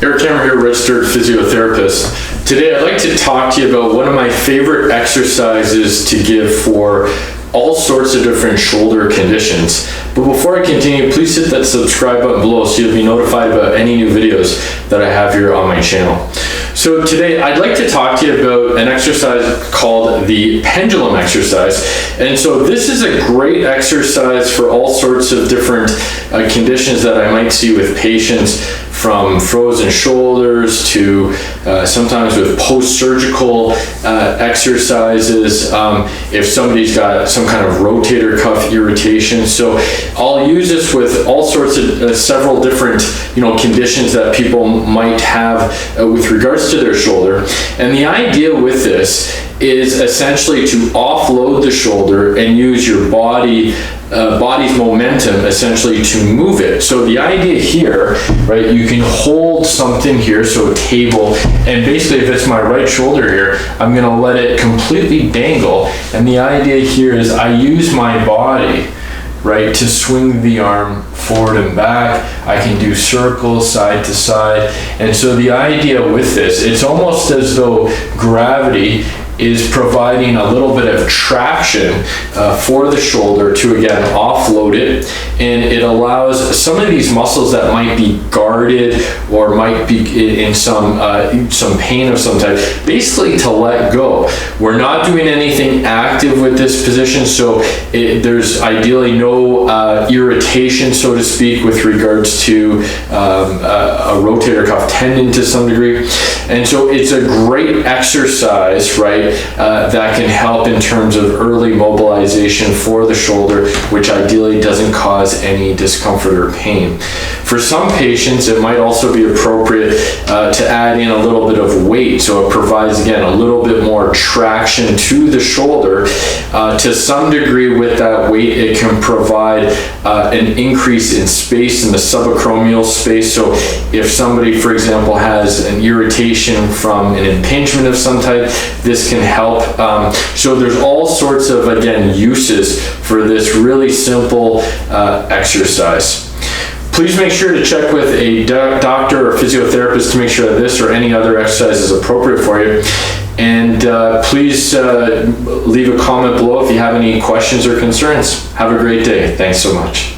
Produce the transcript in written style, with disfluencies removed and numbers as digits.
Eric Hammer here, registered physiotherapist. Today I'd like to talk to you about one of my favorite exercises to give for all sorts of different shoulder conditions. But before I continue, please hit that subscribe button below so you'll be notified about any new videos that I have here on my channel. So today I'd like to talk to you about an exercise called the Pendulum Exercise. And so this is a great exercise for all sorts of different conditions that I might see with patients, from frozen shoulders to sometimes with post-surgical exercises, if somebody's got some kind of rotator cuff irritation. So I'll use this with all sorts of several different conditions that people might have with regards to their shoulder. And the idea with this is essentially to offload the shoulder and use your body's momentum essentially to move it. So the idea here, right, you can hold something here, so a table, and basically if it's my right shoulder here, I'm going to let it completely dangle. And the idea here is I use my body, right, to swing the arm forward and back. I can do circles side to side. And so the idea with this, it's almost as though gravity is providing a little bit of traction for the shoulder to again offload it, and it allows some of these muscles that might be guarded or might be in some pain of some type, basically to let go. We're not doing anything active with this position, so there's ideally no irritation, so to speak, with regards to a rotator cuff tendon to some degree. And so it's a great exercise, right, that can help in terms of early mobilization for the shoulder, which ideally doesn't cause any discomfort or pain. For some patients, it might also be appropriate to add in a little bit of weight, so it provides, again, a little bit more traction to the shoulder. To some degree with that weight, it can provide an increase in space in the subacromial space. So if somebody, for example, has an irritation from an impingement of some type, this can help. So there's all sorts of, again, uses for this really simple exercise. Please make sure to check with a doctor or physiotherapist to make sure that this or any other exercise is appropriate for you. And please leave a comment below if you have any questions or concerns. Have a great day. Thanks so much.